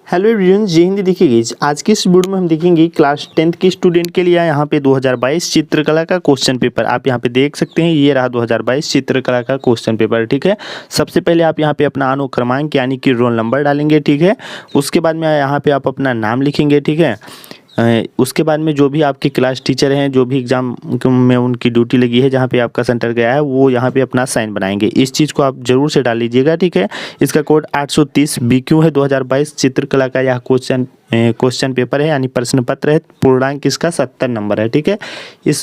Hello everyone, जय हिंदी। देखिए आज की इस वीडियो में हम देखेंगे क्लास 10th के स्टूडेंट के लिए यहाँ पे 2022 चित्रकला का क्वेश्चन पेपर। आप यहाँ पे देख सकते हैं, ये रहा 2022 चित्रकला का क्वेश्चन पेपर। ठीक है, सबसे पहले आप यहाँ पे अपना अनुक्रमांक यानी कि रोल नंबर डालेंगे। ठीक है, उसके बाद में यहाँ पे आप अपना नाम लिखेंगे। ठीक है, उसके बाद में जो भी आपके क्लास टीचर हैं, जो भी एग्ज़ाम में उनकी ड्यूटी लगी है, जहाँ पे आपका सेंटर गया है, वो यहाँ पे अपना साइन बनाएंगे। इस चीज़ को आप ज़रूर से डाल लीजिएगा। ठीक है, इसका कोड 830 BQ है। 2022 चित्रकला का यह क्वेश्चन पेपर है, यानी प्रश्न पत्र है। पूर्णांक इसका 70 नंबर है। ठीक है, इस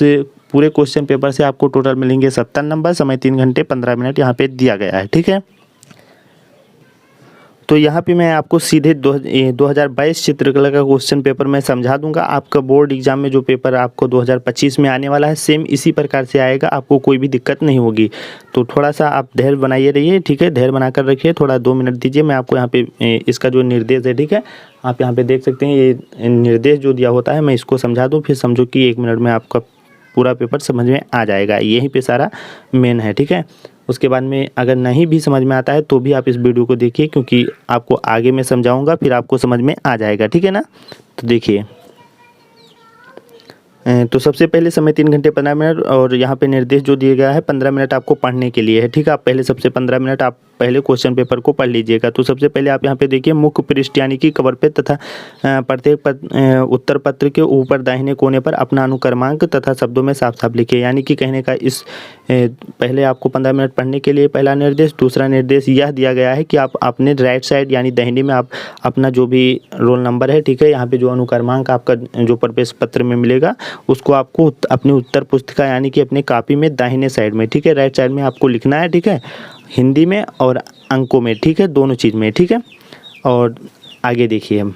पूरे क्वेश्चन पेपर से आपको टोटल मिलेंगे 70 नंबर। समय 3 घंटे 15 मिनट यहाँ पे दिया गया है। ठीक है, तो यहाँ पे मैं आपको सीधे 2022 चित्रकला का क्वेश्चन पेपर मैं समझा दूंगा। आपका बोर्ड एग्जाम में जो पेपर आपको 2025 में आने वाला है, सेम इसी प्रकार से आएगा। आपको कोई भी दिक्कत नहीं होगी। तो थोड़ा सा आप धैर्य बनाइए रहिए। ठीक है, धैर्य बनाकर रखिए। थोड़ा 2 मिनट दीजिए, मैं आपको यहाँ पे इसका जो निर्देश है, ठीक है, आप यहाँ पे देख सकते हैं। ये निर्देश जो दिया होता है, मैं इसको समझा दूँ, फिर समझो कि 1 मिनट में आपका पूरा पेपर समझ में आ जाएगा। यहीं पे सारा मेन है। ठीक है, उसके बाद में अगर नहीं भी समझ में आता है तो भी आप इस वीडियो को देखिए, क्योंकि आपको आगे मैं समझाऊंगा, फिर आपको समझ में आ जाएगा। ठीक है ना, तो देखिए, तो सबसे पहले समय 3 घंटे 15 मिनट, और यहाँ पे निर्देश जो दिया गया है 15 मिनट आपको पढ़ने के लिए है। ठीक है, आप पहले सबसे 15 मिनट आप पहले क्वेश्चन पेपर को पढ़ लीजिएगा। तो सबसे पहले आप यहाँ पे देखिए, मुख्य पृष्ठ यानी कि कवर पे तथा प्रत्येक उत्तर पत्र के ऊपर दाहिने कोने पर अपना अनुक्रमांक तथा शब्दों में साफ साफ लिखिए। यानी कि कहने का इस पहले आपको 15 मिनट पढ़ने के लिए पहला निर्देश। दूसरा निर्देश यह दिया गया है कि आप अपने राइट साइड यानी दाहिने में आप अपना जो भी रोल नंबर है, ठीक है, यहाँ पे जो अनुक्रमांक आपका जो प्रवेश पत्र में मिलेगा, उसको आपको अपनी उत्तर पुस्तिका यानी कि अपने कॉपी में दाहिने साइड में, ठीक है, राइट साइड में आपको लिखना है। ठीक है, हिंदी में और अंकों में, ठीक है, दोनों चीज़ में। ठीक है, और आगे देखिए हम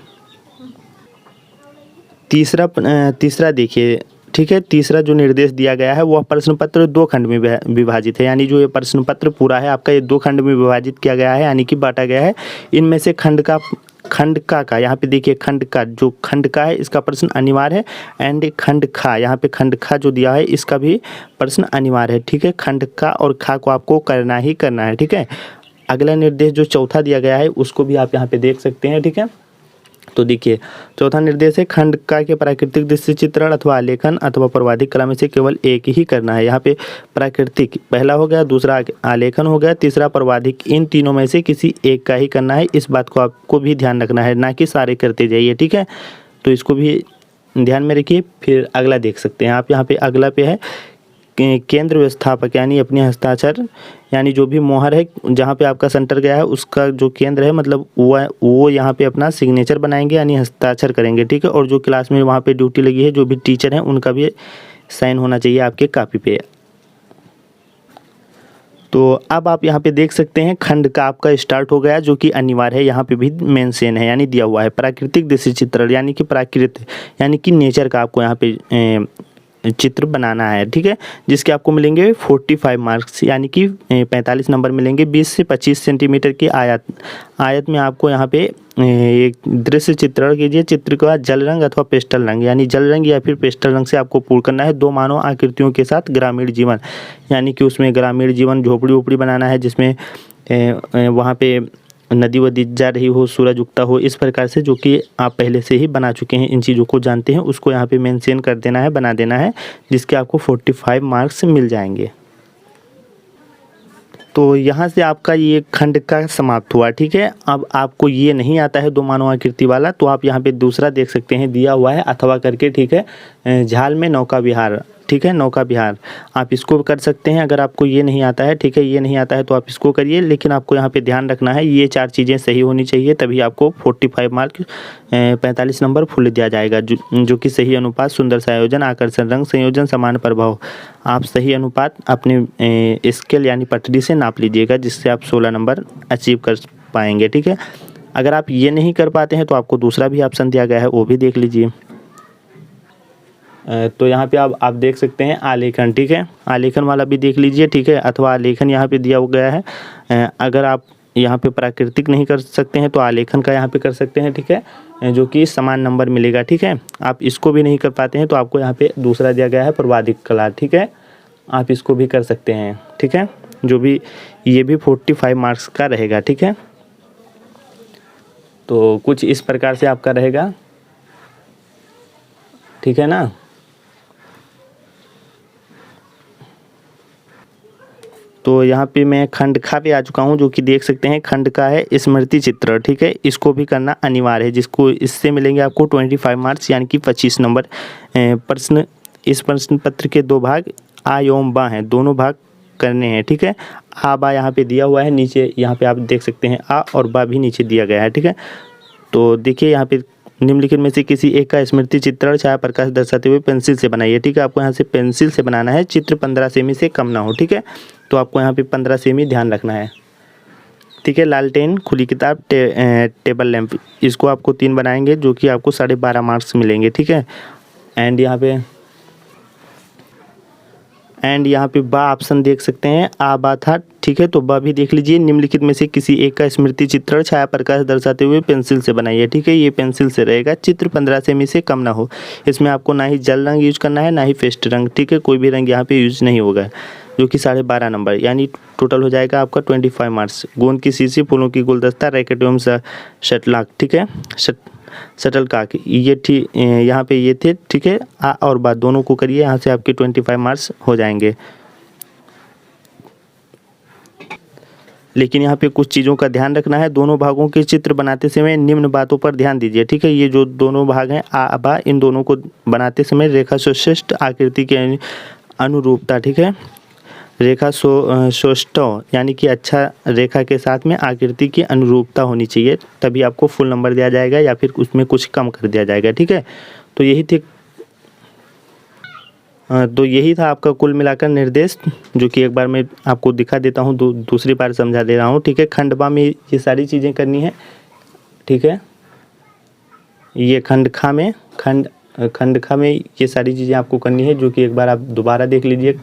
तीसरा देखिए। ठीक है, तीसरा जो निर्देश दिया गया है वह प्रश्न पत्र 2 खंड में विभाजित है। यानी जो ये प्रश्न पत्र पूरा है आपका, ये 2 खंड में विभाजित किया गया है, यानी कि बांटा गया है। इनमें से खंड का यहाँ पे देखिए, खंड का है इसका प्रश्न अनिवार्य है। एंड खंड खा, यहाँ पे खंड खा जो दिया है इसका भी प्रश्न अनिवार्य है। ठीक है, खंड का और खा को आपको करना ही करना है। ठीक है, अगला निर्देश जो चौथा दिया गया है उसको भी आप यहाँ पे देख सकते हैं। ठीक है, तो देखिए, चौथा निर्देश है खंड का के प्राकृतिक दृश्य चित्रण अथवा आलेखन अथवा प्रवादिक कला में से केवल एक ही करना है। यहाँ पे प्राकृतिक पहला हो गया, दूसरा आलेखन हो गया, तीसरा प्रवादिक। इन तीनों में से किसी एक का ही करना है। इस बात को आपको भी ध्यान रखना है, ना कि सारे करते जाइए। ठीक है, तो इसको भी ध्यान में रखिए। फिर अगला देख सकते हैं आप, यहाँ पे अगला पे है केंद्र व्यवस्थापक, यानी अपने हस्ताक्षर, यानी जो भी मोहर है जहाँ पे आपका सेंटर गया है उसका जो केंद्र है, मतलब वो यहाँ पे अपना सिग्नेचर बनाएंगे, यानी हस्ताक्षर करेंगे। ठीक है, और जो क्लास में वहाँ पे ड्यूटी लगी है, जो भी टीचर हैं, उनका भी साइन होना चाहिए आपके कॉपी पे। तो अब आप यहाँ पे देख सकते हैं, खंड का आपका स्टार्ट हो गया, जो कि अनिवार्य है। यहाँ पे भी मेंशन है, यानी दिया हुआ है प्राकृतिक दृश्य चित्रण, यानी कि प्राकृतिक यानी कि नेचर का आपको यहाँ पे चित्र बनाना है। ठीक है, जिसके आपको मिलेंगे 45 मार्क्स, यानी कि 45 नंबर मिलेंगे। 20 से 25 सेंटीमीटर की आयत में आपको यहाँ पे एक दृश्य चित्रण कीजिए। चित्र का जल रंग अथवा पेस्टल रंग, यानी जल रंग या फिर पेस्टल रंग से आपको पूर्ण करना है। 2 मानव आकृतियों के साथ ग्रामीण जीवन, यानी कि उसमें ग्रामीण जीवन झोपड़ी उपड़ी बनाना है, जिसमें वहाँ पे नदी वदी जा रही हो, सूरज उगता हो, इस प्रकार से, जो कि आप पहले से ही बना चुके हैं, इन चीज़ों को जानते हैं, उसको यहाँ पे मेंशन कर देना है, बना देना है, जिसके आपको 45 मार्क्स मिल जाएंगे। तो यहाँ से आपका ये खंड का समाप्त हुआ। ठीक है, अब आपको ये नहीं आता है 2 मानव आकृति वाला, तो आप यहाँ पे दूसरा देख सकते हैं, दिया हुआ है अथवा करके। ठीक है, झाल में नौका विहार, ठीक है, नौका विहार, आप इसको कर सकते हैं अगर आपको ये नहीं आता है। ठीक है, ये नहीं आता है तो आप इसको करिए, लेकिन आपको यहाँ पे ध्यान रखना है, ये 4 चीज़ें सही होनी चाहिए, तभी आपको 45 मार्क 45 नंबर फुल दिया जाएगा। जो कि सही अनुपात, सुंदर संयोजन, आकर्षण, रंग संयोजन, समान प्रभाव। आप सही अनुपात अपने स्केल यानी पटरी से नाप लीजिएगा, जिससे आप 16 नंबर अचीव कर पाएंगे। ठीक है, अगर आप ये नहीं कर पाते हैं तो आपको दूसरा भी ऑप्शन दिया गया है, वो भी देख लीजिए। तो यहाँ पे आप देख सकते हैं आलेखन। ठीक है, आलेखन वाला भी देख लीजिए। ठीक है, अथवा आलेखन यहाँ पे दिया गया है। अगर आप यहाँ पे प्राकृतिक नहीं कर सकते हैं तो आलेखन का यहाँ पे कर सकते हैं। ठीक है, जो कि समान नंबर मिलेगा। ठीक है, आप इसको भी नहीं कर पाते हैं तो आपको यहाँ पे दूसरा दिया गया है प्रवादिक कला। ठीक है, आप इसको भी कर सकते हैं। ठीक है, जो भी ये भी 45 मार्क्स का रहेगा। ठीक है, तो कुछ इस प्रकार से आपका रहेगा, ठीक है ना। तो यहाँ पे मैं खंड खा पे आ चुका हूँ, जो कि देख सकते हैं खंड का है स्मृति चित्र, ठीक है। इसको भी करना अनिवार्य है, जिसको इससे मिलेंगे आपको 25 मार्क्स यानी कि 25 नंबर। प्रश्न, इस प्रश्न पत्र के 2 भाग आ एवं बा हैं, दोनों भाग करने हैं, ठीक है। आ बा यहाँ पे दिया हुआ है, नीचे यहाँ पे आप देख सकते हैं आ और बा भी नीचे दिया गया है, ठीक है। तो देखिए यहाँ पे निम्नलिखित में से किसी एक का स्मृति चित्रण छाया प्रकाश दर्शाते हुए पेंसिल से बनाइए, ठीक है। आपको यहाँ से पेंसिल से बनाना है, चित्र 15 सेमी से कम ना हो, ठीक है। तो आपको यहाँ पे 15 सेमी ध्यान रखना है, ठीक है। लालटेन, खुली किताब, टेबल लैंप, इसको आपको 3 बनाएंगे, जो कि आपको 12.5 मार्क्स मिलेंगे, ठीक है। एंड यहाँ पे बा ऑप्शन देख सकते हैं, आ बा था, ठीक है। तो बा भी देख लीजिए, निम्नलिखित में से किसी एक का स्मृति चित्रण छाया प्रकाश दर्शाते हुए पेंसिल से बनाइए, ठीक है। ये पेंसिल से रहेगा, चित्र 15 सेमी से कम ना हो। इसमें आपको ना ही जल रंग यूज करना है, ना ही पेस्ट रंग, ठीक है। कोई भी रंग यहाँ पे यूज नहीं होगा, जो कि 12.5 नंबर, यानी टोटल हो जाएगा आपका 25 मार्क्स। गोंद की शीशी, फूलों की गुलदस्ता, रैकेट एवं शटलॉक, ठीक है, शटल काक, ये यहाँ पे ये थे, ठीक है। आ और बा दोनों को करिए, यहाँ से आपके 25 मार्क्स हो जाएंगे। लेकिन यहाँ पे कुछ चीज़ों का ध्यान रखना है, दोनों भागों के चित्र बनाते समय निम्न बातों पर ध्यान दीजिए, ठीक है। ये जो दोनों भाग हैं आ बा, इन दोनों को बनाते समय रेखा सुश्रेष्ठ आकृति की अनुरूपता, ठीक है। रेखा सोष्ट यानी कि अच्छा रेखा के साथ में आकृति की अनुरूपता होनी चाहिए, तभी आपको फुल नंबर दिया जाएगा या फिर उसमें कुछ कम कर दिया जाएगा, ठीक है। तो यही था आपका कुल मिलाकर निर्देश, जो कि एक बार मैं आपको दिखा देता हूँ, दूसरी बार समझा दे रहा हूँ, ठीक है। खंडबा में ये सारी चीज़ें करनी है, ठीक है। ये खंड खा में ये सारी चीज़ें आपको करनी है, जो कि एक बार आप दोबारा देख लीजिए।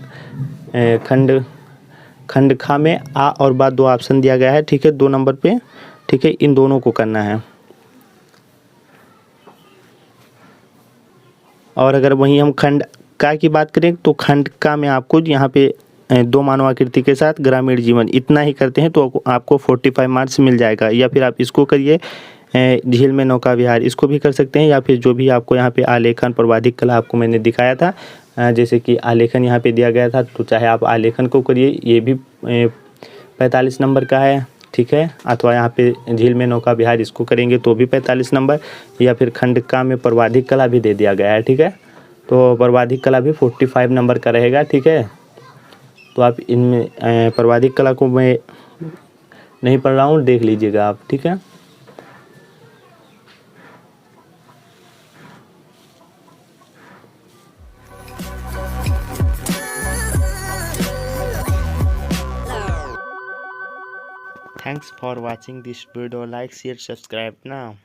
खंड खा में आ और बा 2 ऑप्शन दिया गया है, ठीक है, 2 नंबर पे, ठीक है। इन दोनों को करना है। और अगर वहीं हम खंड का की बात करें, तो खंड का में आपको यहाँ पे 2 मानव आकृति के साथ ग्रामीण जीवन, इतना ही करते हैं तो आपको 45 मार्क्स मिल जाएगा। या फिर आप इसको करिए, झील में नौका विहार, इसको भी कर सकते हैं। या फिर जो भी आपको यहाँ पे आलेखन, प्रवाधिक कला आपको मैंने दिखाया था, जैसे कि आलेखन यहाँ पे दिया गया था, तो चाहे आप आलेखन को करिए, ये भी 45 नंबर का है, ठीक है। अथवा यहाँ पे झील में नौका विहार, इसको करेंगे तो भी 45 नंबर। या फिर खंड का में प्रवाधिक कला भी दे दिया गया है, ठीक है। तो प्रवाधिक कला भी 45 नंबर का रहेगा, ठीक है। तो आप इनमें प्रवाधिक कला को मैं नहीं पढ़ रहा हूँ, देख लीजिएगा आप, ठीक है। Thanks for watching this video. Like, share, subscribe now.